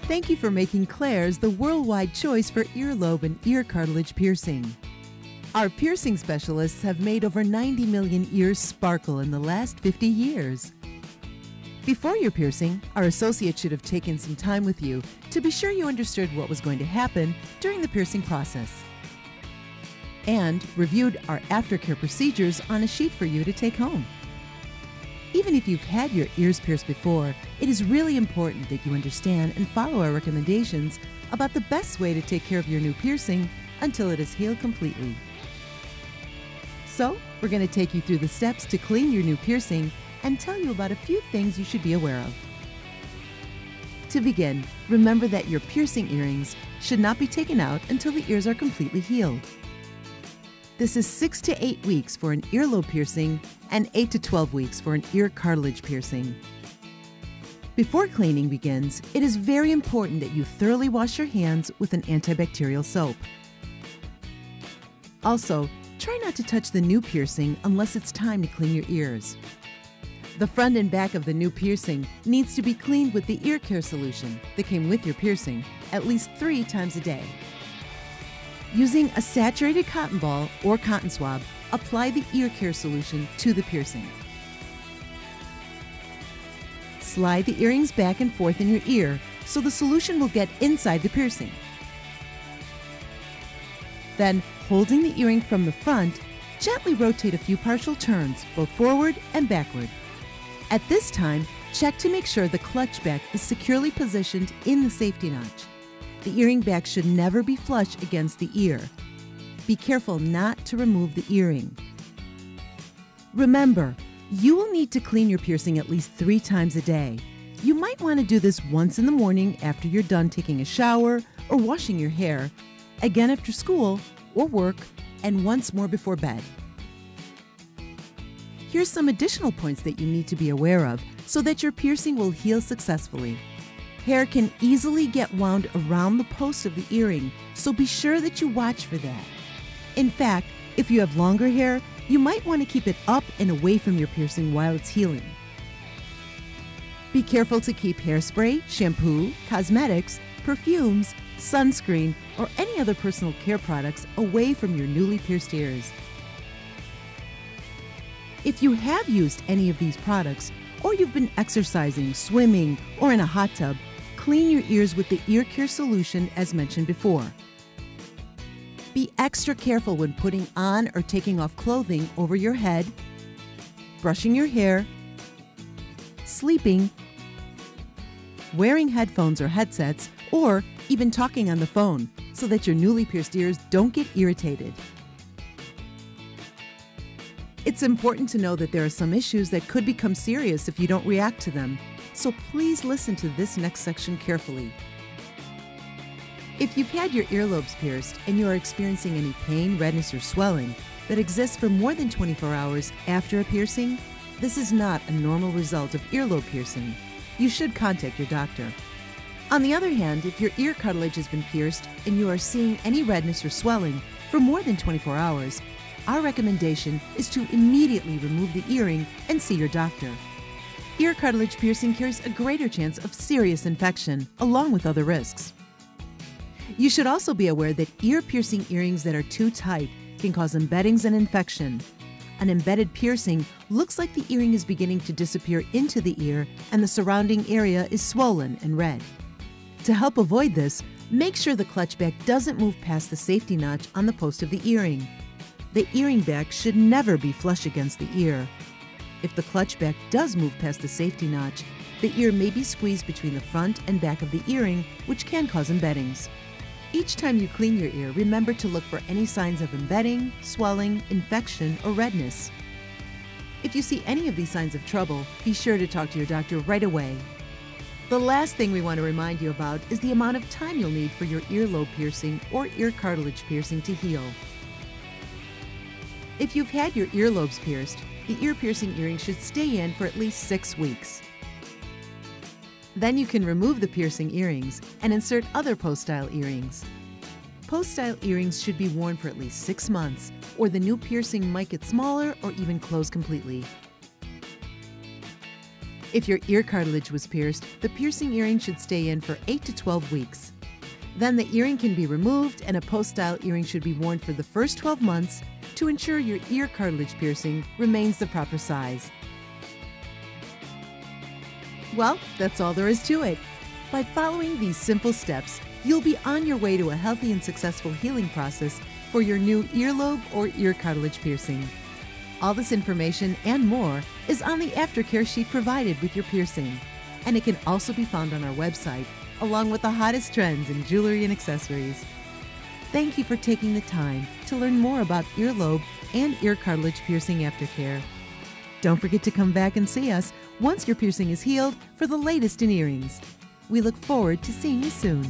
Thank you for making Claire's the worldwide choice for earlobe and ear cartilage piercing. Our piercing specialists have made over 90 million ears sparkle in the last 50 years. Before your piercing, our associate should have taken some time with you to be sure you understood what was going to happen during the piercing process, and reviewed our aftercare procedures on a sheet for you to take home. Even if you've had your ears pierced before, it is really important that you understand and follow our recommendations about the best way to take care of your new piercing until it is healed completely. So, we're going to take you through the steps to clean your new piercing and tell you about a few things you should be aware of. To begin, remember that your piercing earrings should not be taken out until the ears are completely healed. This is 6 to 8 weeks for an earlobe piercing and 8 to 12 weeks for an ear cartilage piercing. Before cleaning begins, it is very important that you thoroughly wash your hands with an antibacterial soap. Also, try not to touch the new piercing unless it's time to clean your ears. The front and back of the new piercing needs to be cleaned with the ear care solution that came with your piercing at least 3 times a day. Using a saturated cotton ball or cotton swab, apply the ear care solution to the piercing. Slide the earrings back and forth in your ear so the solution will get inside the piercing. Then, holding the earring from the front, gently rotate a few partial turns, both forward and backward. At this time, check to make sure the clutch back is securely positioned in the safety notch. The earring back should never be flush against the ear. Be careful not to remove the earring. Remember, you will need to clean your piercing at least 3 times a day. You might want to do this once in the morning after you're done taking a shower or washing your hair, again after school or work, and once more before bed. Here's some additional points that you need to be aware of so that your piercing will heal successfully. Hair can easily get wound around the post of the earring, so be sure that you watch for that. In fact, if you have longer hair, you might want to keep it up and away from your piercing while it's healing. Be careful to keep hairspray, shampoo, cosmetics, perfumes, sunscreen, or any other personal care products away from your newly pierced ears. If you have used any of these products, or you've been exercising, swimming, or in a hot tub, clean your ears with the ear care solution as mentioned before. Be extra careful when putting on or taking off clothing over your head, brushing your hair, sleeping, wearing headphones or headsets, or even talking on the phone so that your newly pierced ears don't get irritated. It's important to know that there are some issues that could become serious if you don't react to them, so please listen to this next section carefully. If you've had your earlobes pierced and you are experiencing any pain, redness, or swelling that exists for more than 24 hours after a piercing, this is not a normal result of earlobe piercing. You should contact your doctor. On the other hand, if your ear cartilage has been pierced and you are seeing any redness or swelling for more than 24 hours, our recommendation is to immediately remove the earring and see your doctor. Ear cartilage piercing carries a greater chance of serious infection, along with other risks. You should also be aware that ear piercing earrings that are too tight can cause embeddings and infection. An embedded piercing looks like the earring is beginning to disappear into the ear and the surrounding area is swollen and red. To help avoid this, make sure the clutch back doesn't move past the safety notch on the post of the earring. The earring back should never be flush against the ear. If the clutch back does move past the safety notch, the ear may be squeezed between the front and back of the earring, which can cause embeddings. Each time you clean your ear, remember to look for any signs of embedding, swelling, infection, or redness. If you see any of these signs of trouble, be sure to talk to your doctor right away. The last thing we want to remind you about is the amount of time you'll need for your earlobe piercing or ear cartilage piercing to heal. If you've had your earlobes pierced, the ear piercing earring should stay in for at least 6 weeks. Then you can remove the piercing earrings and insert other post-style earrings. Post-style earrings should be worn for at least 6 months, or the new piercing might get smaller or even close completely. If your ear cartilage was pierced, the piercing earring should stay in for 8 to 12 weeks. Then the earring can be removed and a post-style earring should be worn for the first 12 months to ensure your ear cartilage piercing remains the proper size. Well, that's all there is to it. By following these simple steps, you'll be on your way to a healthy and successful healing process for your new earlobe or ear cartilage piercing. All this information and more is on the Aftercare sheet provided with your piercing, and it can also be found on our website, along with the hottest trends in jewelry and accessories. Thank you for taking the time to learn more about earlobe and ear cartilage piercing aftercare. Don't forget to come back and see us once your piercing is healed for the latest in earrings. We look forward to seeing you soon.